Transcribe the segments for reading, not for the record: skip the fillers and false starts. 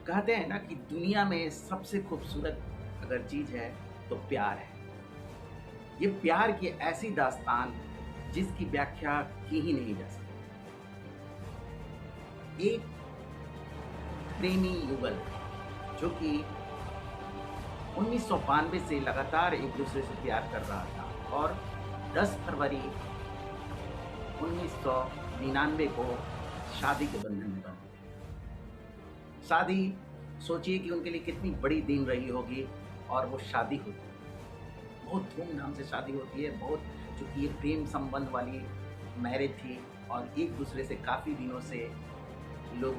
कहते हैं ना कि दुनिया में सबसे खूबसूरत अगर चीज है तो प्यार है। ये प्यार की ऐसी दास्तान जिसकी व्याख्या की ही नहीं जा सकती। एक प्रेमी युगल जो कि 1992 से लगातार एक दूसरे से प्यार कर रहा था और 10 फरवरी 1999 को शादी के बंधन में बंध गए। शादी, सोचिए कि उनके लिए कितनी बड़ी दिन रही होगी। और वो शादी होती है, बहुत धूमधाम से शादी होती है। बहुत, चूंकि ये प्रेम संबंध वाली मैरिज थी और एक दूसरे से काफ़ी दिनों से लोग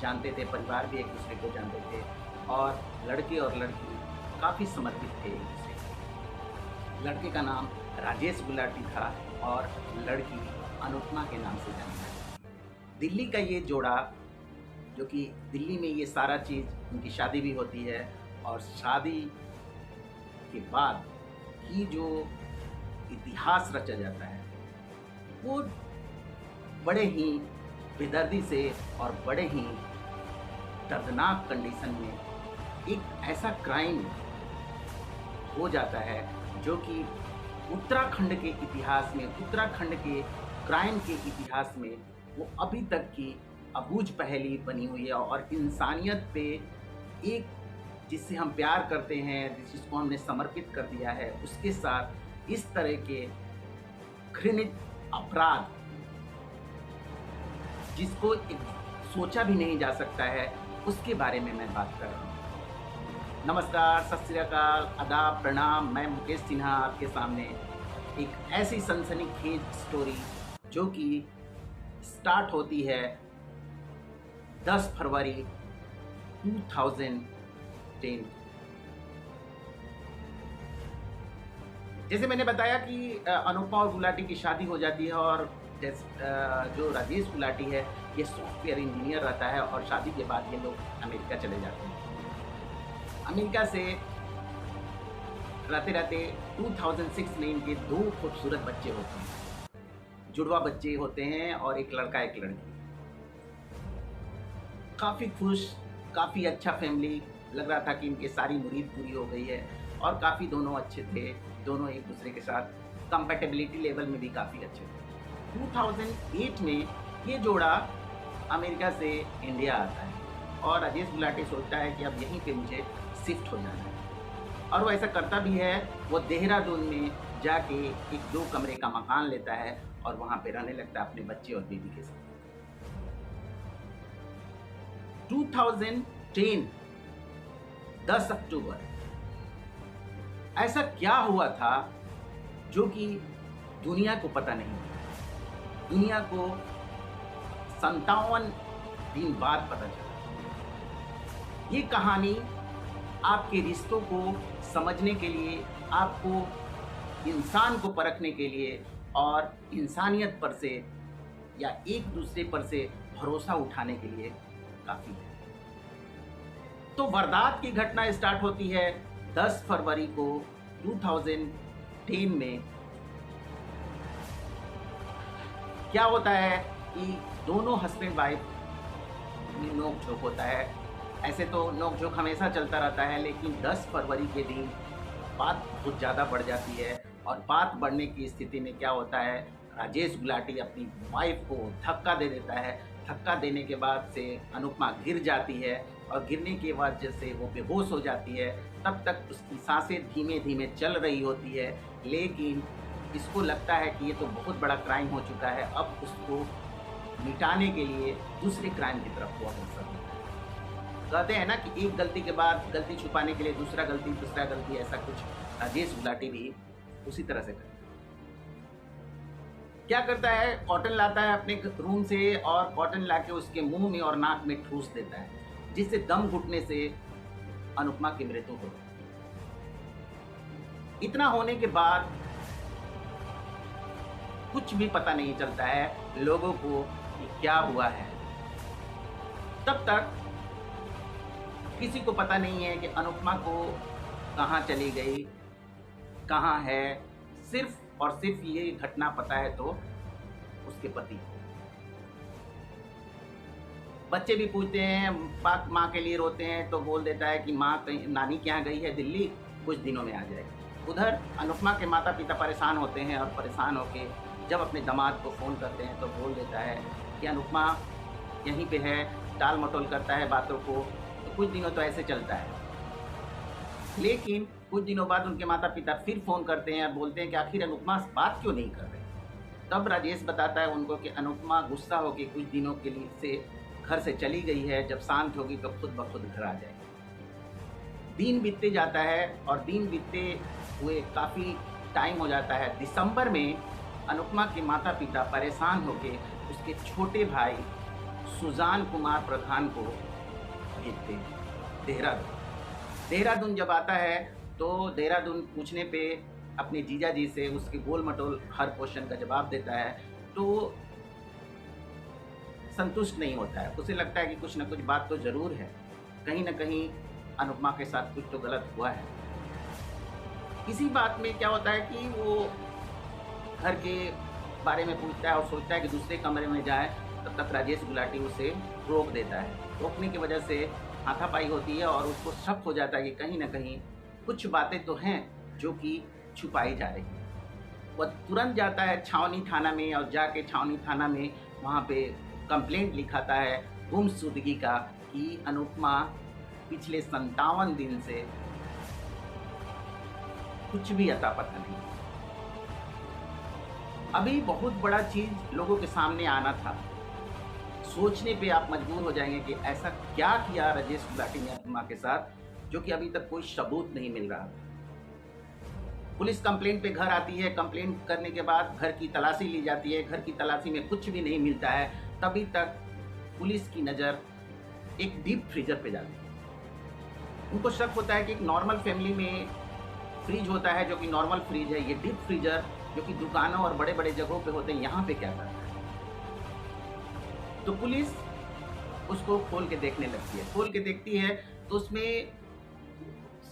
जानते थे, परिवार भी एक दूसरे को जानते थे और लड़के और लड़की काफ़ी समर्पित थे एक दूसरे को। लड़के का नाम राजेश गुलाटी था और लड़की अनुपमा के नाम से जानी जाती थी। दिल्ली का ये जोड़ा, जो कि दिल्ली में ये सारा चीज़, उनकी शादी भी होती है और शादी के बाद की जो इतिहास रचा जाता है वो बड़े ही बेदर्दी से और बड़े ही दर्दनाक कंडीशन में एक ऐसा क्राइम हो जाता है जो कि उत्तराखंड के इतिहास में, उत्तराखंड के क्राइम के इतिहास में वो अभी तक की अबूझ पहेली बनी हुई है। और इंसानियत पे एक, जिससे हम प्यार करते हैं, जिसको हमने समर्पित कर दिया है, उसके साथ इस तरह के घृणित अपराध, जिसको सोचा भी नहीं जा सकता है, उसके बारे में मैं बात कर रहा हूँ। नमस्कार, सत श्री अकाल, आदाब, प्रणाम। मैं मुकेश सिन्हा आपके सामने एक ऐसी सनसनीखेज स्टोरी जो कि स्टार्ट होती है 10 फरवरी 2010। जैसे मैंने बताया कि अनुपमा और गुलाटी की शादी हो जाती है और जो राजेश गुलाटी है ये सॉफ्टवेयर इंजीनियर रहता है और शादी के बाद ये लोग अमेरिका चले जाते हैं। अमेरिका से रहते रहते 2006 में इनके 2 खूबसूरत बच्चे होते हैं, जुड़वा बच्चे होते हैं और एक लड़का एक लड़की। काफ़ी खुश, काफ़ी अच्छा फैमिली, लग रहा था कि इनकी सारी मुरीद पूरी हो गई है और काफ़ी दोनों अच्छे थे, दोनों एक दूसरे के साथ कंपैटिबिलिटी लेवल में भी काफ़ी अच्छे थे। 2008 में ये जोड़ा अमेरिका से इंडिया आता है और राजेश गुलाटी सोचता है कि अब यहीं पे मुझे शिफ्ट हो जाना है और वो ऐसा करता भी है। वो देहरादून में जाके एक 2 कमरे का मकान लेता है और वहाँ पे रहने लगता है अपने बच्चे और बीवी के साथ। 2010 10 अक्टूबर, ऐसा क्या हुआ था जो कि दुनिया को पता नहीं था। दुनिया को 57 दिन बाद पता चला। ये कहानी आपके रिश्तों को समझने के लिए, आपको इंसान को परखने के लिए और इंसानियत पर से या एक दूसरे पर से भरोसा उठाने के लिए काफ़ी है। तो वारदात की घटना स्टार्ट होती है 10 फरवरी को 2010 में। क्या होता है कि दोनों हस्बैंड वाइफ में नोक झोंक होता है। ऐसे तो नोक झोंक हमेशा चलता रहता है, लेकिन 10 फरवरी के दिन बात बहुत ज़्यादा बढ़ जाती है और बात बढ़ने की स्थिति में क्या होता है, राजेश गुलाटी अपनी वाइफ को धक्का दे देता है। धक्का देने के बाद से अनुपमा गिर जाती है और गिरने के बाद जैसे वो बेहोश हो जाती है, तब तक उसकी सांसें धीमे धीमे चल रही होती है। लेकिन इसको लगता है कि ये तो बहुत बड़ा क्राइम हो चुका है, अब उसको मिटाने के लिए दूसरे क्राइम की तरफ हुआ अग्रसर होता है। कहते हैं ना कि एक गलती के बाद गलती छुपाने के लिए दूसरा गलती, ऐसा कुछ राजेश गुलाटी भी उसी तरह से करता है। क्या करता है, कॉटन लाता है अपने रूम से और कॉटन लाके उसके मुंह में और नाक में ठूस देता है, जिससे दम घुटने से अनुपमा की मृत्यु हो गई। इतना होने के बाद कुछ भी पता नहीं चलता है लोगों को कि क्या हुआ है। तब तक किसी को पता नहीं है कि अनुपमा को कहाँ चली गई, कहाँ है। सिर्फ और सिर्फ ये घटना पता है तो उसके पति को। बच्चे भी पूछते हैं, माँ के लिए रोते हैं तो बोल देता है कि माँ कहीं नानी के यहाँ गई है दिल्ली, कुछ दिनों में आ जाएगी। उधर अनुपमा के माता पिता परेशान होते हैं और परेशान होके जब अपने दामाद को फ़ोन करते हैं तो बोल देता है कि अनुपमा यहीं पे है, टाल मटोल करता है बातों को। तो कुछ दिनों तो ऐसे चलता है, लेकिन कुछ दिनों बाद उनके माता पिता फिर फ़ोन करते हैं और बोलते हैं कि आखिर अनुपमा बात क्यों नहीं कर रही। तब राजेश बताता है उनको कि अनुपमा गुस्सा होकर कुछ दिनों के लिए से घर से चली गई है, जब शांत होगी तो खुद ब खुद घर आ जाएगी। दिन बीतते जाता है और दिन बीतते हुए काफ़ी टाइम हो जाता है। दिसंबर में अनुपमा के माता पिता परेशान होकर उसके छोटे भाई सुजान कुमार प्रधान को भेजते हैं देहरादून। देहरादून जब आता है तो देहरादून पूछने पे अपने जीजा जी से उसके गोल मटोल हर क्वेश्चन का जवाब देता है, तो संतुष्ट नहीं होता है। उसे लगता है कि कुछ ना कुछ बात तो ज़रूर है, कहीं ना कहीं अनुपमा के साथ कुछ तो गलत हुआ है। इसी बात में क्या होता है कि वो घर के बारे में पूछता है और सोचता है कि दूसरे कमरे में जाए, तब तक राजेश गुलाटी उसे रोक देता है। रोकने की वजह से हाथापाई होती है और उसको शक हो जाता है कि कहीं ना कहीं कुछ बातें तो हैं जो कि छुपाई जा रही है। वह तुरंत जाता है छावनी थाना में और जाके छावनी थाना में वहाँ पे कंप्लेंट लिखाता है गुमशुदगी का कि अनुपमा पिछले 57 दिन से कुछ भी अता पता नहीं। अभी बहुत बड़ा चीज लोगों के सामने आना था। सोचने पे आप मजबूर हो जाएंगे कि ऐसा क्या किया राजेश गुलाटी ने अनुपमा के साथ, जो कि अभी तक कोई सबूत नहीं मिल रहा था। पुलिस कंप्लेंट पे घर आती है। कंप्लेंट करने के बाद घर की तलाशी ली जाती है। घर की तलाशी में कुछ भी नहीं मिलता है। तभी तक पुलिस की नज़र एक डीप फ्रीजर पे जाती है। उनको शक होता है कि एक नॉर्मल फैमिली में फ्रिज होता है जो कि नॉर्मल फ्रिज है, ये डीप फ्रीजर जो कि दुकानों और बड़े बड़े जगहों पे होते हैं, यहाँ पे क्या करता है। तो पुलिस उसको खोल के देखने लगती है। खोल के देखती है तो उसमें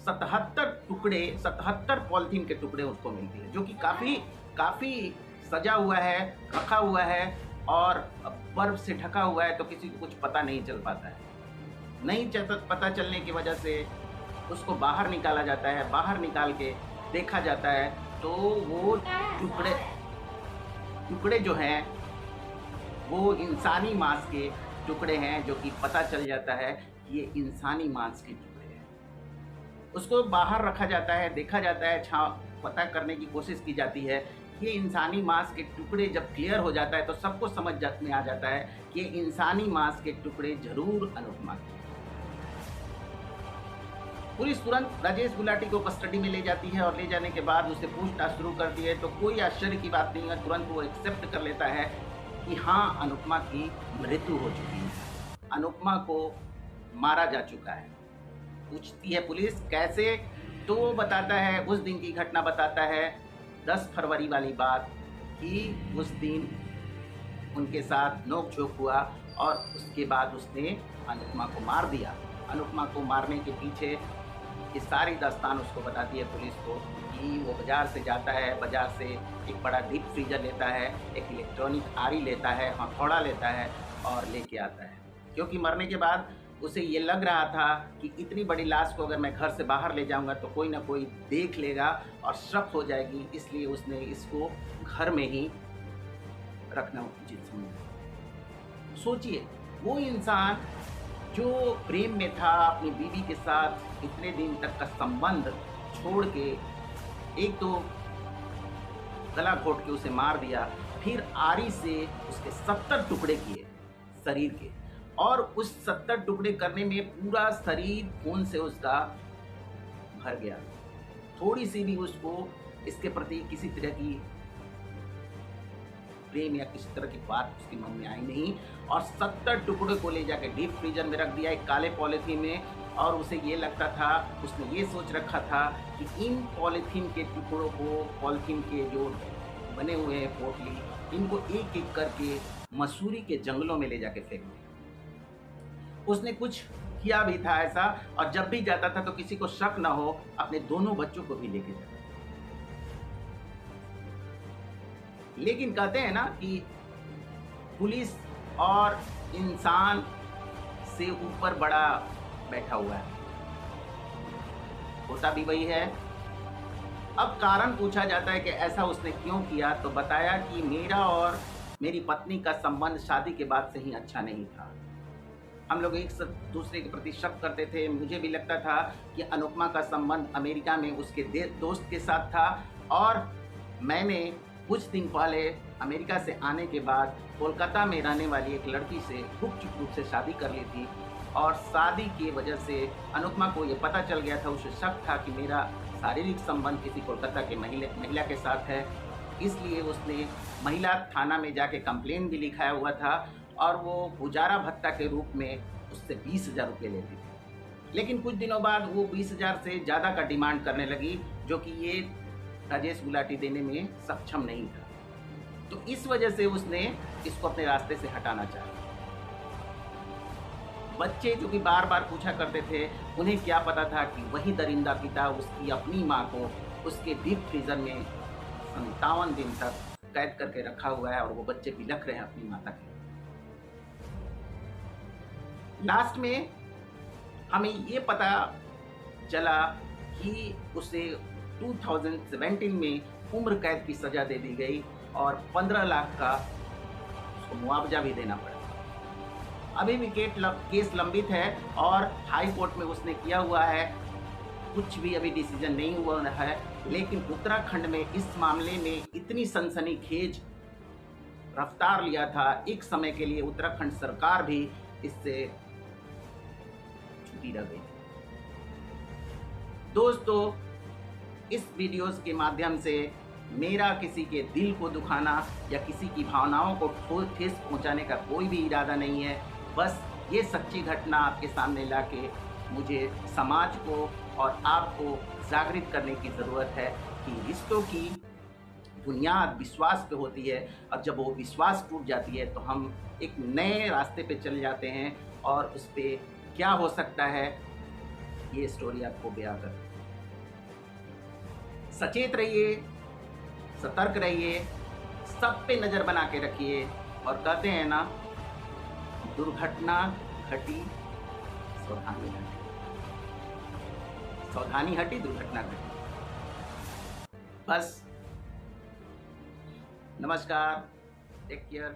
77 पॉलिथीन के टुकड़े उसको मिलती है, जो कि काफ़ी सजा हुआ है, रखा हुआ है और बर्फ से ढका हुआ है, तो किसी को कुछ पता नहीं चल पाता है। नहीं पता चलने की वजह से उसको बाहर निकाला जाता है। बाहर निकाल के देखा जाता है तो वो टुकड़े जो हैं वो इंसानी मांस के टुकड़े हैं, जो कि पता चल जाता है कि ये इंसानी मांस के टुकड़े हैं। उसको बाहर रखा जाता है, देखा जाता है, पता करने की कोशिश की जाती है। ये इंसानी मांस के टुकड़े जब क्लियर हो जाता है तो सबको समझ में आ जाता है कि इंसानी मांस के टुकड़े जरूर अनुपमा के। पुलिस तुरंत राजेश गुलाटी को कस्टडी में ले जाती है और ले जाने के बाद उसे पूछताछ शुरू करती है। तो कोई आश्चर्य की बात नहीं है, तुरंत वो एक्सेप्ट कर लेता है कि हाँ, अनुपमा की मृत्यु हो चुकी है, अनुपमा को मारा जा चुका है। पूछती है पुलिस कैसे, तो वो बताता है, उस दिन की घटना बताता है, 10 फरवरी वाली बात, कि उस दिन उनके साथ नोक-झोंक हुआ और उसके बाद उसने अनुपमा को मार दिया। अनुपमा को मारने के पीछे की सारी दास्तान उसको बताती है पुलिस को, कि वो बाज़ार से जाता है, बाज़ार से एक बड़ा डीप फ्रीजर लेता है, एक इलेक्ट्रॉनिक आरी लेता है, हथौड़ा लेता है और लेके आता है। क्योंकि मरने के बाद उसे ये लग रहा था कि इतनी बड़ी लाश को अगर मैं घर से बाहर ले जाऊंगा तो कोई ना कोई देख लेगा और शक हो जाएगी, इसलिए उसने इसको घर में ही रखना उचित समझा। सोचिए, वो इंसान जो प्रेम में था, अपनी बीवी के साथ इतने दिन तक का संबंध छोड़ के, एक तो गला घोट के उसे मार दिया, फिर आरी से उसके 70 टुकड़े किए शरीर के, और उस 70 टुकड़े करने में पूरा शरीर खून से उसका भर गया। थोड़ी सी भी उसको इसके प्रति किसी तरह की प्रेम या किसी तरह की बात उसके मन में आई नहीं, और 70 टुकड़े को ले जाके डीप फ्रीजर में रख दिया एक काले पॉलीथीन में। और उसे ये लगता था, उसने ये सोच रखा था कि इन पॉलीथीन के टुकड़ों को, पॉलीथीन के जो बने हुए हैं पोटली, इनको एक एक करके मसूरी के जंगलों में ले जाके फेंक दिया। उसने कुछ किया भी था ऐसा, और जब भी जाता था तो किसी को शक ना हो, अपने दोनों बच्चों को भी लेके जाता। लेकिन कहते हैं ना कि पुलिस और इंसान से ऊपर बड़ा बैठा हुआ है। होता भी वही है। अब कारण पूछा जाता है कि ऐसा उसने क्यों किया, तो बताया कि मेरा और मेरी पत्नी का संबंध शादी के बाद से ही अच्छा नहीं था। हम लोग एक दूसरे के प्रति शक करते थे। मुझे भी लगता था कि अनुपमा का संबंध अमेरिका में उसके दोस्त के साथ था, और मैंने कुछ दिन पहले अमेरिका से आने के बाद कोलकाता में रहने वाली एक लड़की से गुपचुप रूप से शादी कर ली थी, और शादी की वजह से अनुपमा को ये पता चल गया था, उसे शक था कि मेरा शारीरिक संबंध किसी कोलकाता के महिला के साथ है। इसलिए उसने महिला थाना में जाके कंप्लेन भी लिखाया हुआ था, और वो गुजारा भत्ता के रूप में उससे 20,000 रुपये लेती थी। लेकिन कुछ दिनों बाद वो 20,000 से ज़्यादा का डिमांड करने लगी, जो कि ये राजेश गुलाटी देने में सक्षम नहीं था। तो इस वजह से उसने इसको अपने रास्ते से हटाना चाहा। बच्चे जो कि बार बार पूछा करते थे, उन्हें क्या पता था कि वही दरिंदा पिता उसकी अपनी माँ को उसके डीप फ्रीजर में 57 दिन तक कैद करके रखा हुआ है, और वो बच्चे बिलख रहे हैं अपनी माता के। लास्ट में हमें ये पता चला कि उसे 2017 में उम्र कैद की सजा दे दी गई, और 15 लाख का उसको मुआवजा भी देना पड़ा। अभी भी केस लंबित है, और हाई कोर्ट में उसने किया हुआ है। कुछ भी अभी डिसीजन नहीं हुआ है, लेकिन उत्तराखंड में इस मामले में इतनी सनसनीखेज रफ्तार लिया था, एक समय के लिए उत्तराखंड सरकार भी इससे छुटी रह गई। दोस्तों, इस वीडियोस के माध्यम से मेरा किसी के दिल को दुखाना या किसी की भावनाओं को ठेस पहुंचाने का कोई भी इरादा नहीं है। बस ये सच्ची घटना आपके सामने लाके मुझे समाज को और आपको जागृत करने की ज़रूरत है कि रिश्तों की बुनियाद विश्वास पे होती है, और जब वो विश्वास टूट जाती है तो हम एक नए रास्ते पे चले जाते हैं, और उस पर क्या हो सकता है ये स्टोरी आपको बयां कर। सचेत रहिए, सतर्क रहिए, सब पे नज़र बना के रखिए, और कहते हैं ना, दुर्घटना घटी सावधानी हटी, सावधानी हटी दुर्घटना घटी। बस, नमस्कार, टेक केयर।